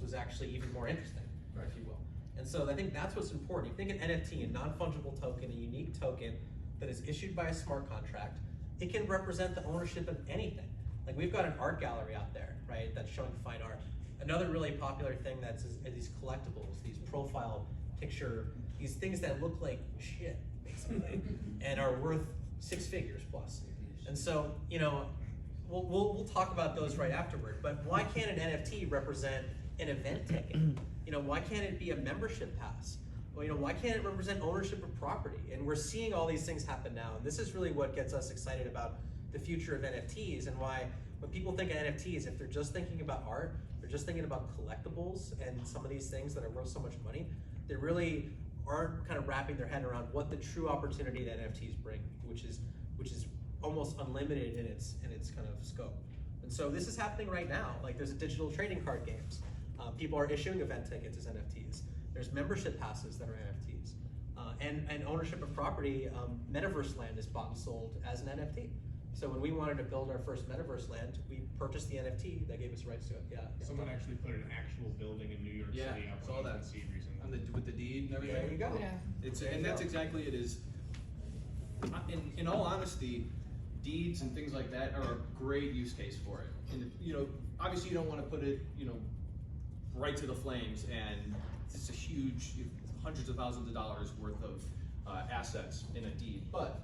was actually even more interesting, if you will. And so I think that's what's important. You think an NFT, a non-fungible token, a unique token that is issued by a smart contract, it can represent the ownership of anything. Like we've got an art gallery out there, right, that's showing fine art. Another really popular thing that's is these collectibles, these profile picture, these things that look like shit, basically, and are worth 6 figures plus. And so, you know, we'll talk about those right afterward, but why can't an NFT represent an event ticket? You know, why can't it be a membership pass? Well, you know, why can't it represent ownership of property? And we're seeing all these things happen now, and this is really what gets us excited about the future of NFTs, and why when people think of NFTs, if they're just thinking about art, they're just thinking about collectibles and some of these things that are worth so much money, they really aren't kind of wrapping their head around what the true opportunity that NFTs bring, which is almost unlimited in its kind of scope. And so this is happening right now. Like there's a digital trading card games. People are issuing event tickets as NFTs. There's membership passes that are NFTs. And ownership of property, metaverse land is bought and sold as an NFT. So when we wanted to build our first metaverse land, we purchased the NFT that gave us rights to it. Yeah. Someone actually put an actual building in New York City up saw that seed recently. And with the deed and everything. There you go. Yeah. And that's exactly it is. In all honesty, deeds and things like that are a great use case for it. And you know, obviously you don't want to put it, you know, right to the flames, and it's a huge, hundreds of thousands of dollars worth of assets in a deed. But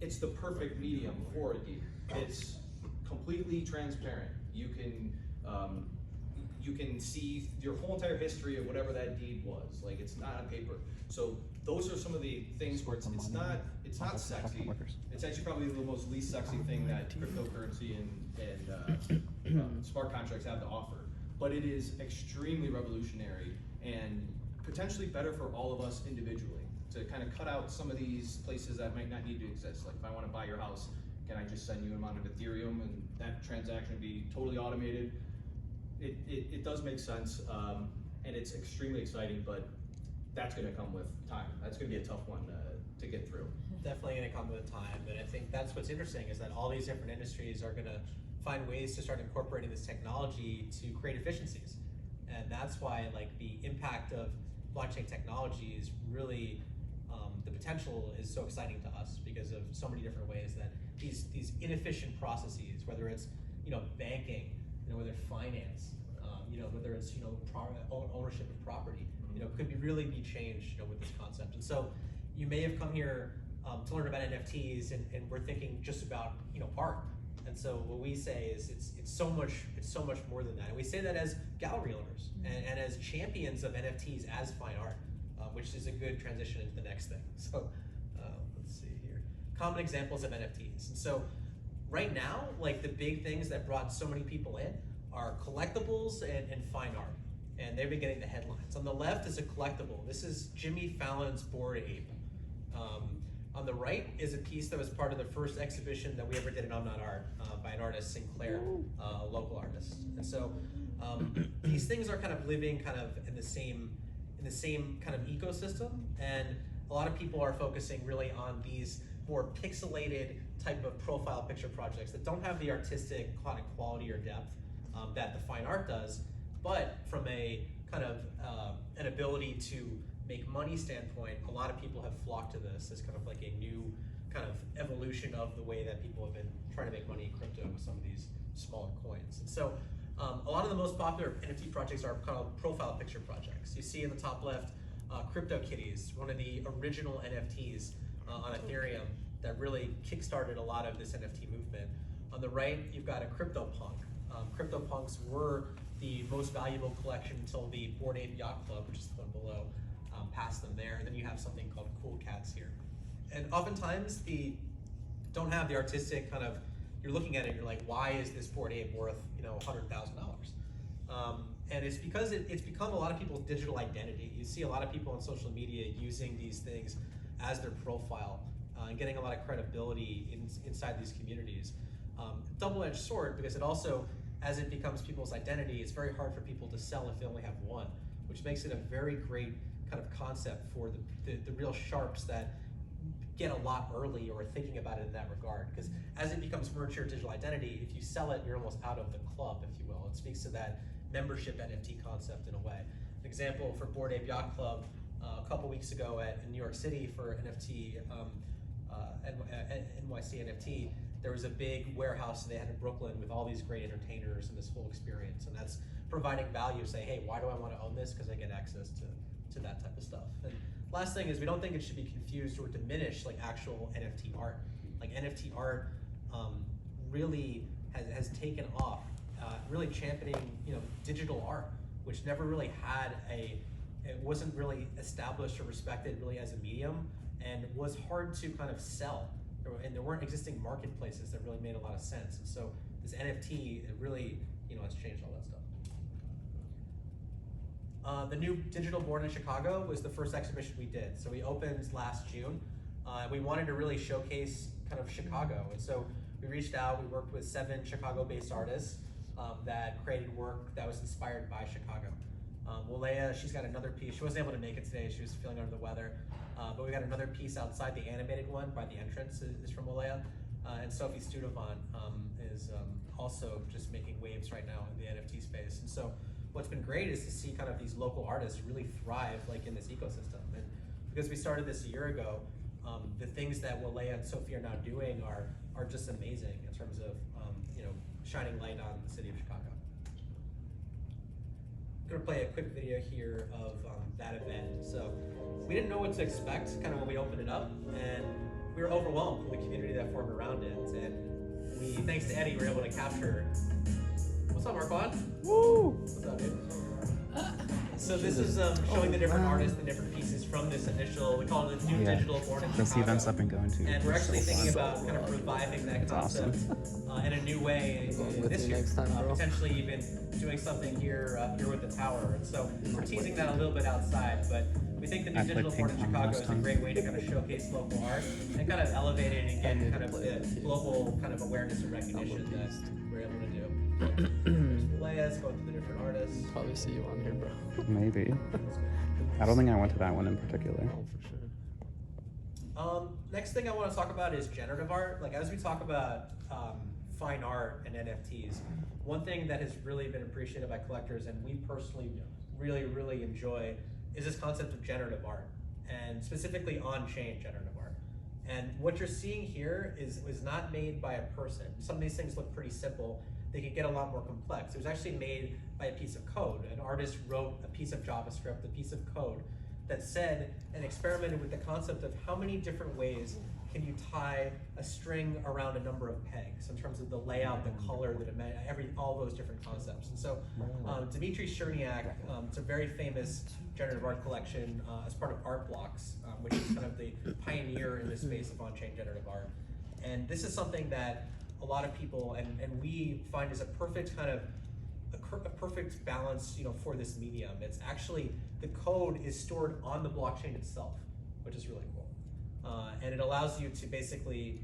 it's the perfect medium for a deed. It's completely transparent. You can see your whole entire history of whatever that deed was. Like it's not on paper. So those are some of the things where it's not sexy. It's actually probably the most least sexy thing that cryptocurrency and smart contracts have to offer. But it is extremely revolutionary and potentially better for all of us individually, to kind of cut out some of these places that might not need to exist. Like if I want to buy your house, can I just send you an amount of Ethereum and that transaction would be totally automated? It does make sense, and it's extremely exciting, but that's going to come with time. That's going to be a tough one to get through. Definitely going to come with time, and I think that's what's interesting is that all these different industries are going to find ways to start incorporating this technology to create efficiencies. And that's why like the impact of blockchain technology is really, the potential is so exciting to us because of so many different ways that these inefficient processes, whether it's, you know, banking, you know, whether it's finance, you know, whether it's, you know, ownership of property, you know, could really be changed, you know, with this concept. And so you may have come here to learn about NFTs, and we're thinking just about, you know, art. And so what we say is it's so much more than that. And we say that as gallery owners and as champions of NFTs as fine art, which is a good transition into the next thing. So let's see here. Common examples of NFTs. And so right now, like the big things that brought so many people in are collectibles and fine art. And they've been getting the headlines. On the left is a collectible. This is Jimmy Fallon's Bored Ape. On the right is a piece that was part of the first exhibition that we ever did at ImNotArt by an artist, Sinclair, a local artist. And so these things are kind of living kind of in the same kind of ecosystem, and a lot of people are focusing really on these more pixelated type of profile picture projects that don't have the artistic kind of quality or depth that the fine art does, but from a kind of an ability to make money standpoint, a lot of people have flocked to this as kind of like a new kind of evolution of the way that people have been trying to make money in crypto with some of these smaller coins. And so a lot of the most popular NFT projects are called profile picture projects. You see in the top left, CryptoKitties, one of the original NFTs on Ethereum that really kickstarted a lot of this NFT movement. On the right, you've got a CryptoPunk. CryptoPunks were the most valuable collection until the Bored Ape Yacht Club, which is the one below, passed them there. And then you have something called Cool Cats here. And oftentimes don't have the artistic kind of, you're looking at it, you're like, why is this Bored Ape worth, you know, $100,000? And it's because it's become a lot of people's digital identity. You see a lot of people on social media using these things as their profile and getting a lot of credibility inside these communities. Double-edged sword, because it also, as it becomes people's identity, it's very hard for people to sell if they only have one, which makes it a very great kind of concept for the real sharps that get a lot early or are thinking about it in that regard. Because as it becomes more your digital identity, if you sell it, you're almost out of the club, if you will. It speaks to that membership NFT concept in a way. An example for Bored Ape Yacht Club, a couple weeks ago in New York City for NFT, NYC NFT, there was a big warehouse they had in Brooklyn with all these great entertainers and this whole experience, and that's providing value. Say, hey, why do I want to own this? Because I get access to that type of stuff. And last thing is, we don't think it should be confused or diminished like actual NFT art. Like NFT art really has taken off, really championing digital art, which never really had it wasn't really established or respected really as a medium, and was hard to kind of sell. And there weren't existing marketplaces that really made a lot of sense. And so this NFT, it really has changed all that stuff. The new Digital Aborting in Chicago was the first exhibition we did. So we opened last June. We wanted to really showcase kind of Chicago. And so we reached out, we worked with 7 Chicago-based artists that created work that was inspired by Chicago. Willis, she's got another piece. She wasn't able to make it today. She was feeling under the weather. But we got another piece outside, the animated one by the entrance is from Willis. And Sophie Studevant is also just making waves right now in the NFT space. And so what's been great is to see kind of these local artists really thrive like in this ecosystem. And because we started this a year ago, the things that Willis and Sophie are now doing are just amazing in terms of shining light on the city of Chicago. I'm gonna play a quick video here of that event. So we didn't know what to expect kind of when we opened it up, and we were overwhelmed with the community that formed around it. And we, thanks to Eddie, were able to capture. What's up, Marquand? Woo! What's up, dude? So this is showing the different artists, the different pieces from this initial, we call it the new Digital Aborting That's the events I've been going to. And we're actually thinking about kind of reviving that concept in a new way this year. Potentially even doing something here with the tower. And so we're teasing that a little bit outside, but we think the new Digital Aborting in Chicago is a great way to kind of showcase local art and kind of elevate it and get kind of the global kind of awareness and recognition that we're able to do. There's Willis going through the different artists. Probably see you on here, bro. Maybe. I don't think I went to that one in particular. Oh, for sure. Next thing I want to talk about is generative art. Like, as we talk about fine art and NFTs, one thing that has really been appreciated by collectors, and we personally really enjoy, is this concept of generative art, and specifically on-chain generative art. And what you're seeing here is not made by a person. Some of these things look pretty simple. They can get a lot more complex. It was actually made by a piece of code. An artist wrote a piece of JavaScript, a piece of code that said and experimented with the concept of how many different ways can you tie a string around a number of pegs in terms of the layout, the color, all those different concepts. And so Dmitry Cherniak, it's a very famous generative art collection as part of Art Blocks, which is kind of the pioneer in the space of on-chain generative art. And this is something that a lot of people and we find is a perfect kind of a perfect balance, for this medium. It's actually, the code is stored on the blockchain itself, which is really cool. And it allows you to basically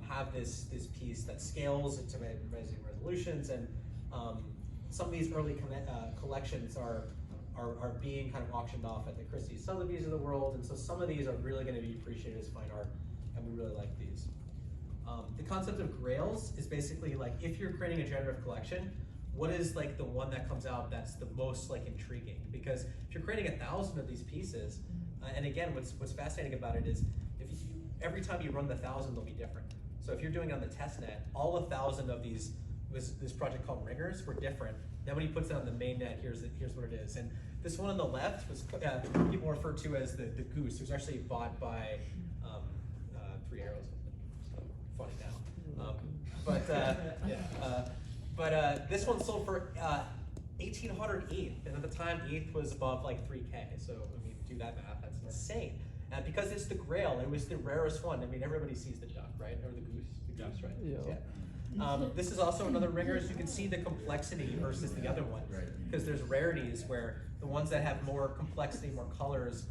have this piece that scales into amazing resolutions, and some of these early collections are being kind of auctioned off at the Christie Sotheby's of the world, and so some of these are really going to be appreciated as fine art, and we really like these. The concept of grails is basically like, if you're creating a generative collection, what is like the one that comes out that's the most like intriguing? Because if you're creating 1,000 of these pieces, and again, what's fascinating about it is every time you run the 1,000, they'll be different. So if you're doing it on the testnet, all 1,000 of these, this project called Ringers, were different. Then when he puts it on the mainnet, here's what it is. And this one on the left was people refer to as the goose. It was actually bought by 3 Arrows. So funny now. But this one sold for 1,800 ETH, and at the time ETH was above like 3K. So I mean, do that math. That's insane. And because it's the Grail, it was the rarest one. I mean, everybody sees the duck, right? Or the goose, right? Yeah. This is also another Ringers. You can see the complexity versus the other one, because there's rarities where the ones that have more complexity, more colors,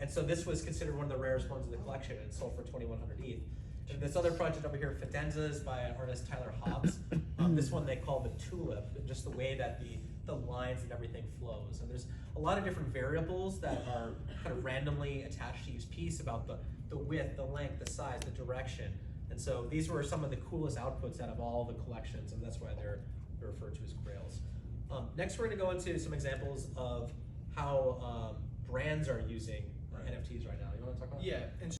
and so this was considered one of the rarest ones in the collection, and sold for 2,100 ETH. And this other project over here, Fidenzas by artist Tyler Hobbs. This one they call the tulip, just the way that the lines and everything flows. And there's a lot of different variables that are kind of randomly attached to each piece about the width, the length, the size, the direction. And so these were some of the coolest outputs out of all the collections, and that's why they're referred to as grails. Next, we're going to go into some examples of how brands are using NFTs right now. You want to talk about that? Yeah, and